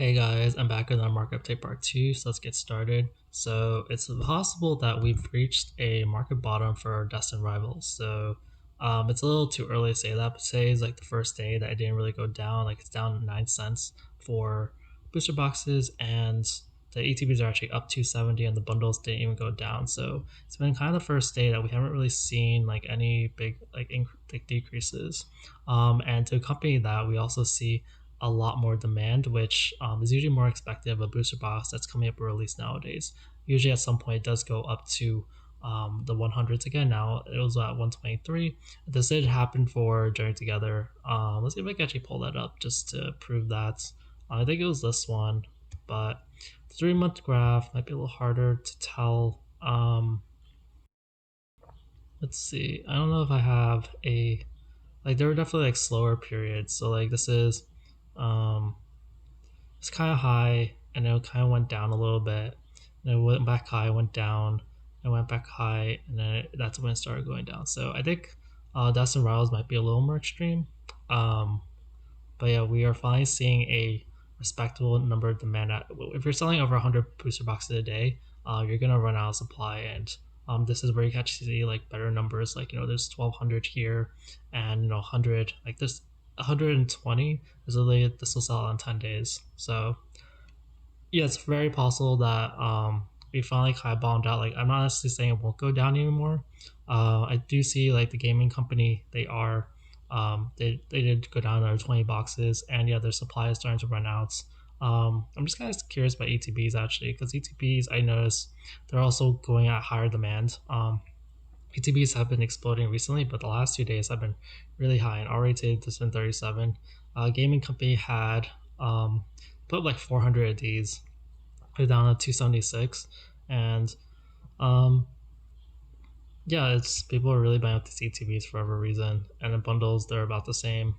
Hey guys, I'm back with our market update part 2, so let's get started. So it's possible that we've reached a market bottom for our Destined rivals. So it's a little too early to say that, but today is like the first day that it didn't really go down. Like it's down 9 cents for booster boxes, and the ETBs are actually up 270 and the bundles didn't even go down. So it's been kind of the first day that we haven't really seen like any big like decreases. And to accompany that, we also see a lot more demand, which is usually more expected of a booster box that's coming up for release nowadays. Usually at some point it does go up to the 100s again. Now it was at 123. This did happen for Journey Together. Let's see if I can actually pull that up just to prove that. I think it was this one, but the 3-month graph might be a little harder to tell. Let's see. I don't know if I have a there were definitely like slower periods. So like this is it's kind of high, and it kind of went down a little bit, and it went back high, went down, and went back high, and then that's when it started going down. So I think Destin Riles might be a little more extreme. But yeah, we are finally seeing a respectable number of demand. If you're selling over 100 booster boxes a day, you're gonna run out of supply, and this is where you catch to see like better numbers. Like there's 1,200 here, and 100. Like there's 120. Is literally this will sell out in 10 days. So yeah, it's very possible that we finally kind of bombed out. Like I'm not necessarily saying it won't go down anymore. I do see like the gaming company, they are they did go down another 20 boxes, and yeah, their supply is starting to run out. I'm just kind of curious about ETBs actually, because ETBs I noticed they're also going at higher demand. ETBs have been exploding recently, but the last 2 days have been really high, and already today this been 37. Gaming company had put like 400 of these, put it down to 276, and um, yeah, it's people are really buying up these ETBs for whatever reason, and the bundles they're about the same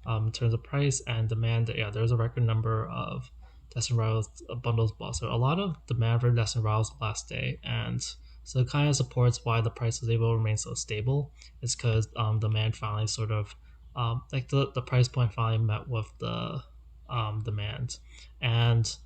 in terms of price and demand. Yeah, there's a record number of Destined Rivals bundles bought, so a lot of demand for Destined Rivals last day, and so it kind of supports why the price was able to remain so stable. It's because demand finally sort of like the price point finally met with the demand, and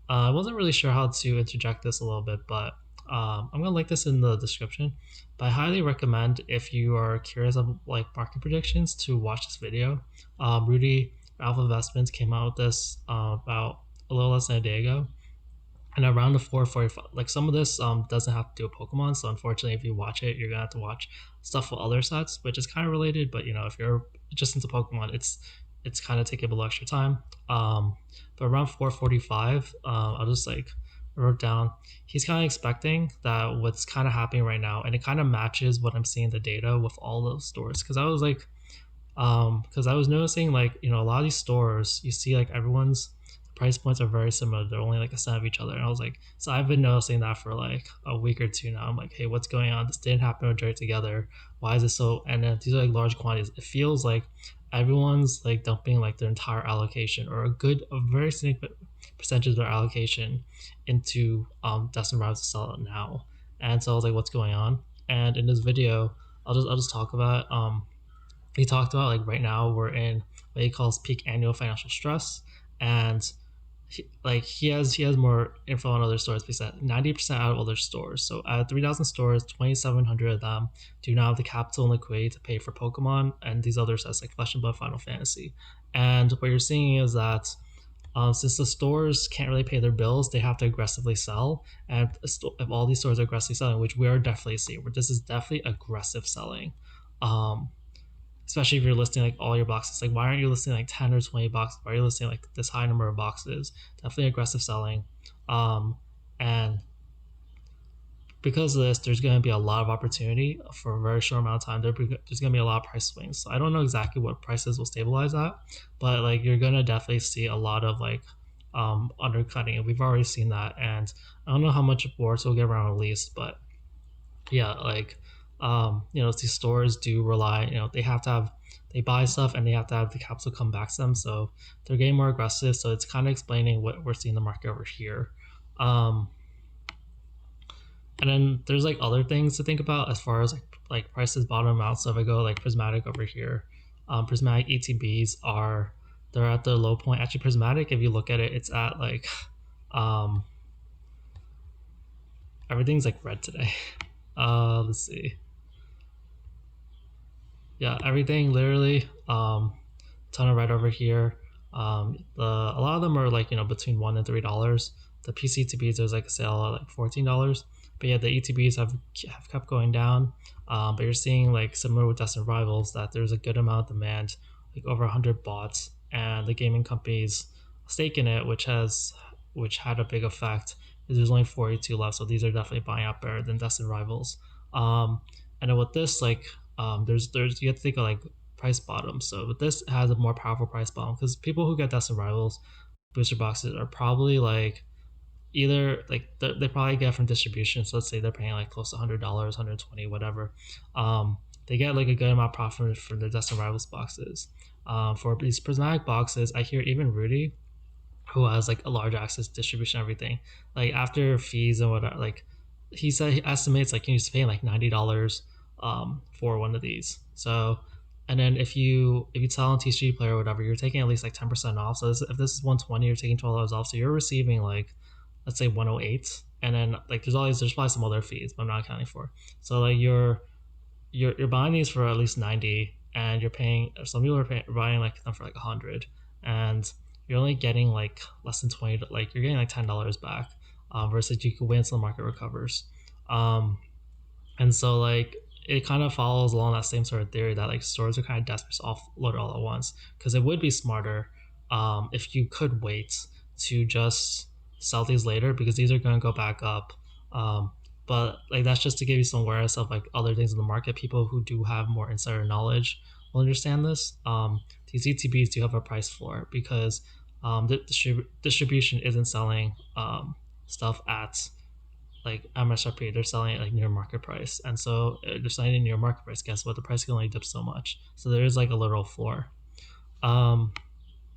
I wasn't really sure how to interject this a little bit, but I'm gonna link this in the description. But I highly recommend, if you are curious of like market predictions, to watch this video. Rudy Alpha Investments came out with this about a little less than a day ago, and around the 4:45. Like some of this doesn't have to do with Pokemon, so unfortunately, if you watch it, you're gonna have to watch stuff with other sets, which is kind of related. But if you're just into Pokemon, it's kind of taking a little extra time. But around 4:45, I'll just like wrote down. He's kind of expecting that what's kind of happening right now, and it kind of matches what I'm seeing in the data with all those stores. Because I was like, because I was noticing like a lot of these stores, you see like everyone's price points are very similar. They're only like a cent of each other, and I was like, so I've been noticing that for like a week or two now. I'm like, hey, what's going on? This didn't happen with Journey Together. Why is it so? And then these are like large quantities. It feels like everyone's like dumping like their entire allocation, or a very significant percentage of their allocation into Destined Rivals to sell it now. And so I was like, what's going on? And in this video, I'll just talk about he talked about like right now we're in what he calls peak annual financial stress, and he has more info on other stores, because 90% out of other stores. So out of 3,000 stores, 2,700 of them do not have the capital and liquidity to pay for Pokemon and these other sets like Flesh and Blood, Final Fantasy. And what you're seeing is that since the stores can't really pay their bills, they have to aggressively sell. And if all these stores are aggressively selling, which we are definitely seeing, where this is definitely aggressive selling. Especially if you're listing like all your boxes. Like, why aren't you listing like 10 or 20 boxes? Why are you listing like this high number of boxes? Definitely aggressive selling. And because of this, there's going to be a lot of opportunity for a very short amount of time. There's going to be a lot of price swings. So I don't know exactly what prices will stabilize at, but like you're going to definitely see a lot of like undercutting, and we've already seen that. And I don't know how much boards will get around released, but yeah, like these stores do rely, they buy stuff and they have to have the capital come back to them, so they're getting more aggressive. So it's kind of explaining what we're seeing in the market over here. And then there's like other things to think about as far as like prices bottom out. So if I go like Prismatic over here, Prismatic ETBs are they're at the low point. Actually, Prismatic, if you look at it, it's at like um, everything's like red today. Let's see. Yeah, everything literally ton of red over here. A lot of them are like between $1 and $3. The PCTBs there's like a sale at like $14, but yeah, the ETBs have kept going down. But you're seeing like similar with Destined Rivals that there's a good amount of demand, like over 100 bots, and the gaming companies stake in it, which had a big effect. Is there's only 42 left, so these are definitely buying out better than Destined Rivals. And then with this, like, there's you have to think of like price bottom. So but this has a more powerful price bottom because people who get Destined Rivals booster boxes are probably like either like they probably get from distribution. So let's say they're paying like close to $100, 120, whatever. They get like a good amount of profit from their Destined Rivals boxes. For these prismatic boxes, I hear even Rudy, who has like a large access distribution, everything, like after fees and whatever, like he said he estimates like he's paying like $90 for one of these. So and then if you sell on TCG Player or whatever, you're taking at least like 10% off. So if this is 120, you're taking $12 off. So you're receiving like, let's say 108, and then like there's probably some other fees, but I'm not accounting for. So like you're buying these for at least 90, and you're paying, some people are buying like them for like 100, and you're only getting like less than 20, like you're getting like $10 back, versus you could wait until the market recovers. Um, and so like it kind of follows along that same sort of theory that like stores are kind of desperate to offload all at once, because it would be smarter if you could wait to just sell these later, because these are going to go back up. um, but like that's just to give you some awareness of like other things in the market. People who do have more insider knowledge will understand this. These ETBs do have a price floor because the distribution isn't selling stuff at like MSRP. They're selling it like near market price, and so they're selling it near market price. Guess what? The price can only dip so much. So there is like a literal floor. Um,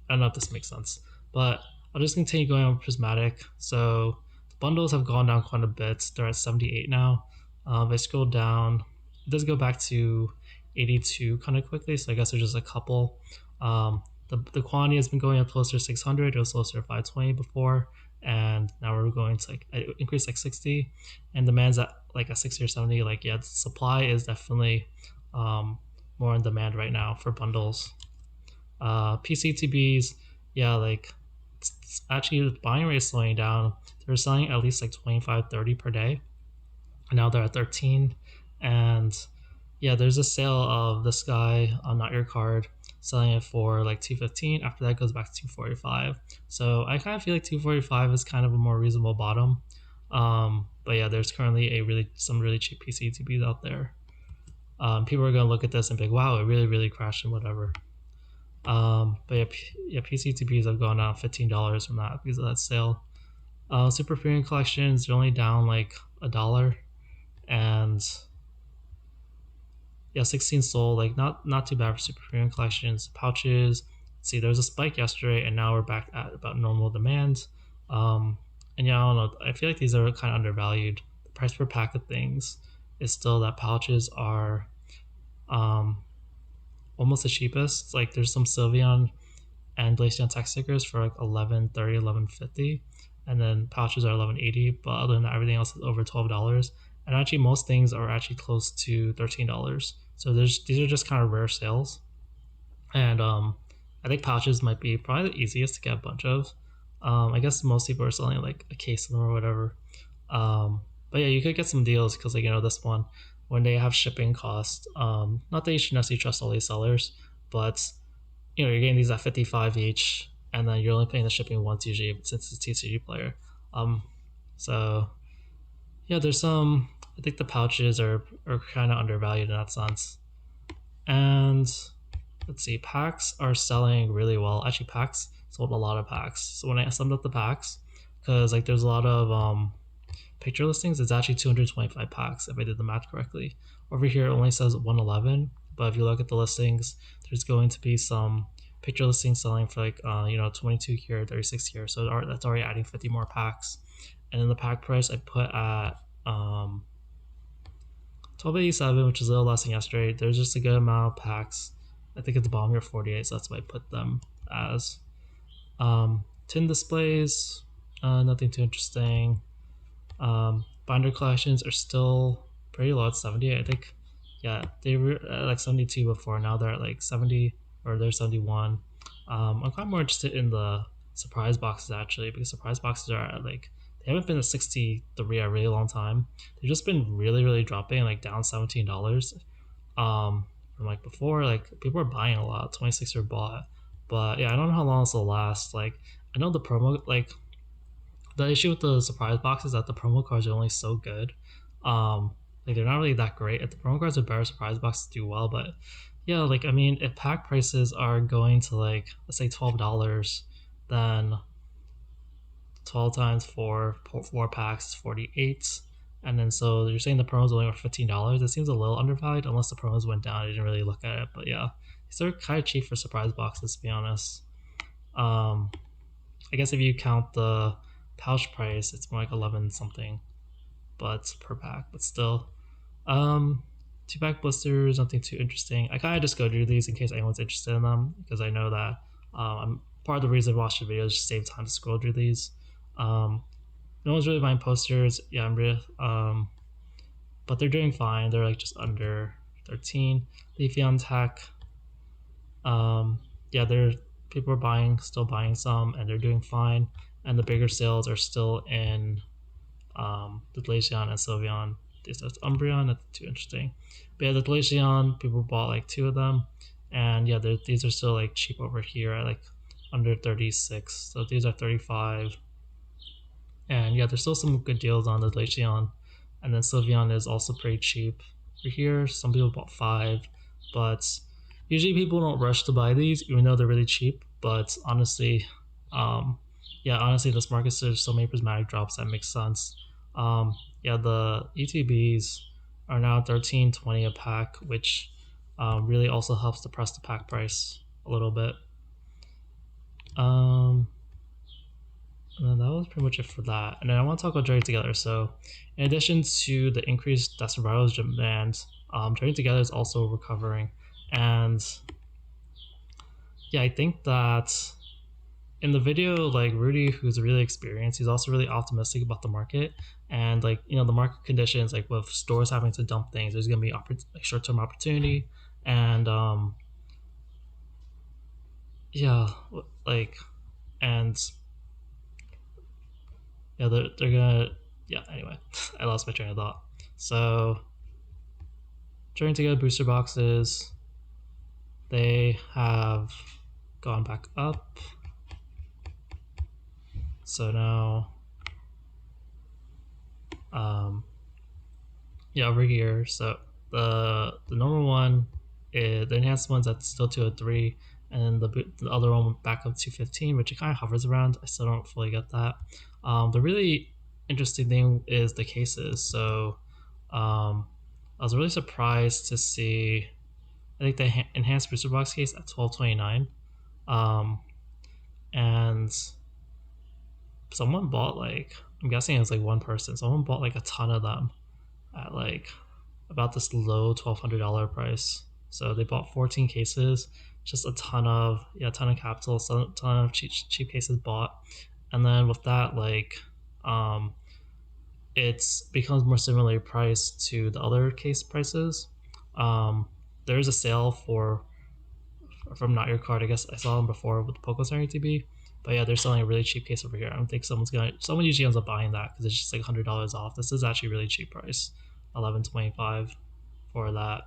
I don't know if this makes sense, but I'll just continue going on Prismatic. So the bundles have gone down quite a bit. They're at 78 now. If I scroll down, it does go back to 82 kind of quickly. So I guess there's just a couple. The quantity has been going up closer to 600. It was closer to 520 before, and now we're going to like increase like 60, and demand's at like a 60 or 70. Like yeah, the supply is definitely um, more in demand right now for bundles. PCTBs, yeah, like actually the buying rate is slowing down. They're selling at least like 25, 30 per day, and now they're at 13. And yeah, there's a sale of this guy on Not Your Card selling it for like 215. After that, it goes back to 245. So I kind of feel like 245 is kind of a more reasonable bottom. But yeah, there's currently some really cheap PCTBs out there. People are gonna look at this and be like, wow, it really crashed and whatever. But yeah, PCTBs have gone down $15 from that because of that sale. Super premium collections, they're only down like $1, and yeah, 16 sold, like not too bad for super premium collections. Pouches, let's see, there was a spike yesterday, and now we're back at about normal demand. And yeah, I don't know. I feel like these are kind of undervalued. The price per pack of things is still that pouches are um, almost the cheapest. Like there's some Sylveon and Glaceon tech stickers for like 11.30, 11.50, and then pouches are 11.80. But other than that, everything else is over $12. And actually, most things are actually close to $13. So these are just kind of rare sales. And I think pouches might be probably the easiest to get a bunch of. I guess most people are selling like a case of them or whatever. But yeah, you could get some deals because like this one, when they have shipping costs, not that you should necessarily trust all these sellers, but you're getting these at 55 each, and then you're only paying the shipping once usually since it's a TCG player. Um, so yeah, there's some. I think the pouches are kind of undervalued in that sense. And let's see, packs are selling really well. Actually, packs sold a lot of packs. So when I summed up the packs, because like there's a lot of picture listings, it's actually 225 packs if I did the math correctly. Over here it only says 111, but if you look at the listings, there's going to be some picture listings selling for like 22 here, 36 here, so that's already adding 50 more packs. And then the pack price I put at 1287, which is a little less than yesterday. There's just a good amount of packs. I think at the bottom here 48, so that's why I put them as. Tin displays, nothing too interesting. Binder collections are still pretty low at 70. I think, yeah, they were at like 72 before. Now they're at like 70 or they're 71. I'm kind of more interested in the surprise boxes actually, because surprise boxes are at like, they haven't been at 63 a really long time. They've just been really, really dropping, like down $17. From like before, like people are buying a lot. 26 are bought, but yeah, I don't know how long this will last. Like I know the promo, like the issue with the surprise box is that the promo cards are only so good. Like they're not really that great. If the promo cards are better, surprise boxes do well. But yeah, like I mean, if pack prices are going to like let's say $12, then 12 times four packs is 48. And then so you're saying the promos only were $15. It seems a little undervalued unless the promos went down. I didn't really look at it, but yeah, these are kind of cheap for surprise boxes to be honest. Um, I guess if you count the pouch price, it's more like 11 something, but per pack. But still, um, two pack blisters, nothing too interesting. I kind of just go through these in case anyone's interested in them because I know that I'm part of the reason I watch the video is just save time to scroll through these. Um, no one's really buying posters. Yeah, I'm really, but they're doing fine. They're like just under 13. Leafeon Tech, yeah, they're people are buying, still buying some, and they're doing fine. And the bigger sales are still in the Glaceon and Sylveon. This is Umbreon, not too interesting. But yeah, the Glaceon, people bought like two of them, and yeah, these are still like cheap over here at like under 36. So these are 35. And yeah, there's still some good deals on the Glaceon. And then Sylveon is also pretty cheap. For here, some people bought five, but usually people don't rush to buy these, even though they're really cheap. But honestly, um, yeah, honestly, this market there's so many prismatic drops that makes sense. Yeah, the ETBs are now 13.20 a pack, which really also helps depress the pack price a little bit. And that was pretty much it for that. And then I want to talk about Journey Together. So, in addition to the increased Destined Rivals demand, Journey Together is also recovering. And yeah, I think that in the video, like Rudy, who's really experienced, he's also really optimistic about the market. And like, you know, the market conditions, like with stores having to dump things, there's going to be like short-term opportunity. And yeah, like, and yeah, they're gonna, yeah, anyway, I lost my train of thought. So trying to get booster boxes, they have gone back up. So now, yeah, over here, so the normal one, the enhanced one's at still 203, and the other one went back up to 15, which it kind of hovers around. I still don't fully get that. The really interesting thing is the cases. So I was really surprised to see, I think the enhanced booster box case at 1229, and someone bought like, I'm guessing it was like one person. Someone bought like a ton of them at like about this low $1,200 price. So they bought 14 cases, just a ton of capital, a ton of cheap cases bought, and then with that, like, it's becomes more similarly priced to the other case prices. There is a sale from Not Your Card. I guess I saw them before with the Poco Center ATB. But yeah, they're selling a really cheap case over here. I don't think someone usually ends up buying that because it's just like $100 off. This is actually really cheap price, $11.25 for that.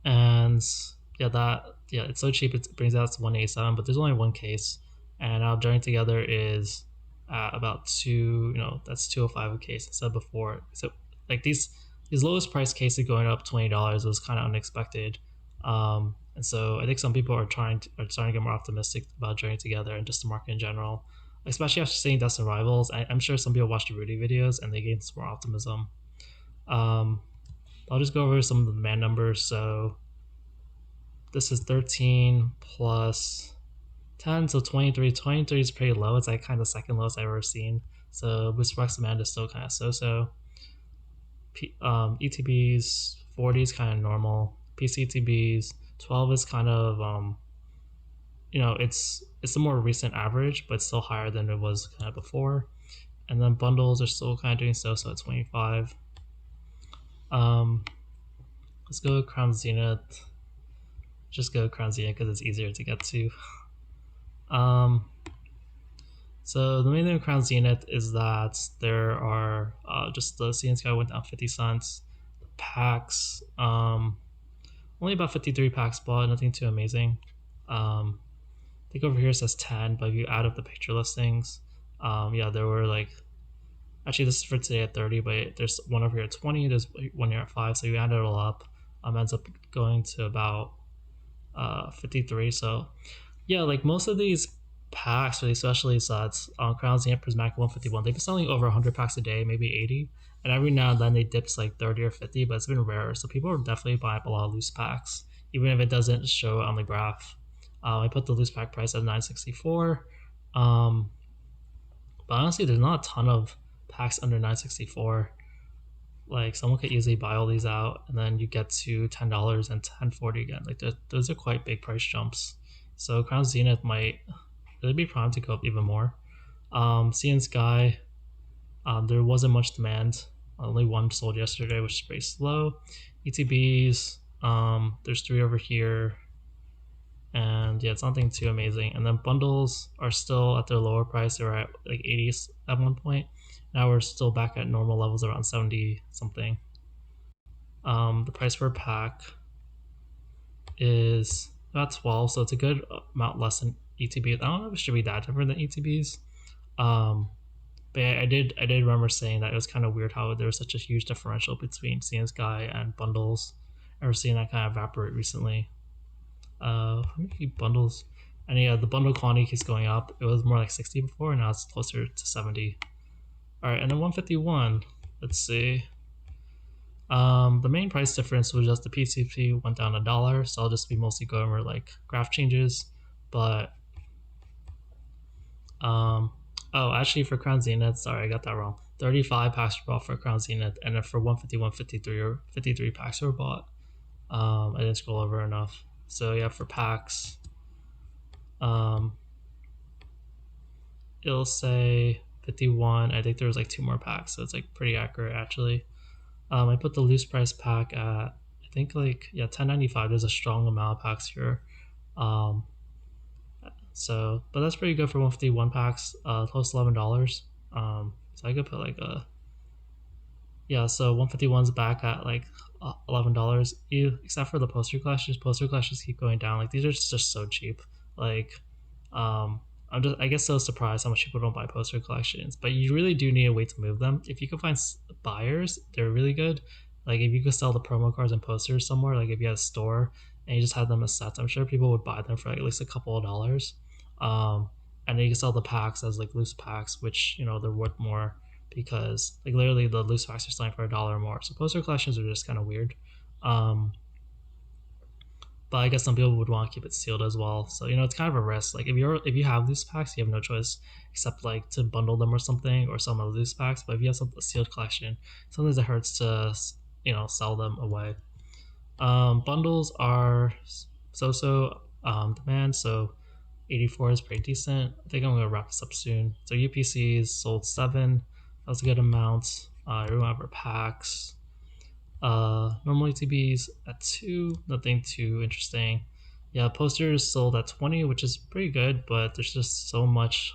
And yeah, it's so cheap it brings out to 187, but there's only one case, and now Joining Together is at about that's 205 a case instead of before. So like these lowest price cases going up $20 was kind of unexpected. And so I think some people are starting to get more optimistic about Joining Together and just the market in general, especially after seeing Destined Rivals. I'm sure some people watched the Rudy videos and they gained some more optimism. I'll just go over some of the demand numbers. So this is 13 plus 10, so 23. 23 is pretty low. It's like kind of second lowest I've ever seen. So booster box demand is still kind of so-so. ETBs 40 is kind of normal. PCTBs 12 is kind of it's a more recent average, but still higher than it was kind of before. And then bundles are still kind of doing so at 25. Um, let's go Crown Zenith. Just go Crown Zenith because it's easier to get to. Um, so the main thing with Crown Zenith is that there are just the CN Sky went down 50 cents. The packs, only about 53 packs bought, nothing too amazing. I think over here it says 10, but if you add up the picture listings, yeah, there were like, actually this is for today at 30, but there's one over here at 20, there's one here at 5, so you add it all up, ends up going to about 53. So yeah, like most of these packs for these specialty sets on Crown Zenith Prismatic 151, they've been selling over 100 packs a day, maybe 80, and every now and then they dips like 30 or 50, but it's been rare, so people are definitely buying up a lot of loose packs, even if it doesn't show on the graph. I put the loose pack price at 964. But honestly, there's not a ton of packs under 964. Like someone could easily buy all these out, and then you get to $10 and 1040 again. Like those are quite big price jumps. So Crown Zenith might really be primed to go up even more. CN Sky, there wasn't much demand. Only one sold yesterday, which is pretty slow. ETBs, there's 3 over here. And yeah, it's nothing too amazing. And then bundles are still at their lower price. They were at like 80s at one point. Now we're still back at normal levels around 70 something. The price per pack is about 12, so it's a good amount less than ETB. I don't know if it should be that different than ETBs. But I did remember saying that it was kind of weird how there was such a huge differential between CN Sky and bundles. And we're seeing that kind of evaporate recently. How many bundles? And yeah, the bundle quantity keeps going up. It was more like 60 before, and now it's closer to 70. All right, and then 151. Let's see. The main price difference was just the PCP went down $1, so I'll just be mostly going over like graph changes. But oh, actually for Crown Zenith, sorry, I got that wrong. 35 packs were bought for Crown Zenith, and then for 151, 53 or 53 packs were bought. I didn't scroll over enough. So yeah, for packs, it'll say 51. I think there was like 2 more packs, so it's like pretty accurate actually. I put the loose price pack at I think like 10.95. There's a strong amount of packs here. So but that's pretty good for 151 packs. Close to $11. So I could put like a so 151's back at like $11, except for the poster collections. Poster collections keep going down. Like these are just so cheap. Like I guess so surprised how much people don't buy poster collections, but you really do need a way to move them. If you can find buyers, they're really good. Like if you could sell the promo cards and posters somewhere, like if you had a store and you just had them as sets, I'm sure people would buy them for like at least a couple of dollars. And then you can sell the packs as like loose packs, which they're worth more because like literally the loose packs are selling for $1 or more. So poster collections are just kind of weird. But I guess some people would want to keep it sealed as well. So it's kind of a risk. Like if you have loose packs, you have no choice except like to bundle them or something, or sell them as loose packs. But if you have a sealed collection, sometimes it hurts to sell them away. Bundles are so demand. So 84 is pretty decent. I think I'm gonna wrap this up soon. So UPCs sold 7. That was a good amount. Remember packs. Normally TBs at 2, nothing too interesting. Yeah, posters sold at 20, which is pretty good, but there's just so much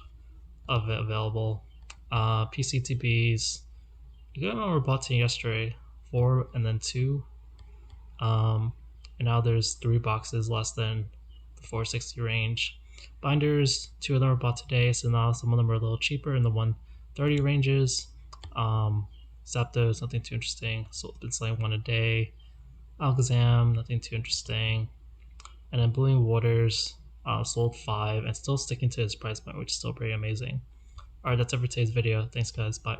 of it available. PCTBs, a good amount were bought to yesterday, 4 and then 2. And now there's 3 boxes less than the 460 range. Binders, 2 of them were bought today, so now some of them are a little cheaper in the 130 ranges. Zapdos, nothing too interesting. So it's like 1 a day. Alakazam, nothing too interesting. And then Blooming Waters sold 5 and still sticking to its price point, which is still pretty amazing. Alright, that's it for today's video. Thanks guys, bye.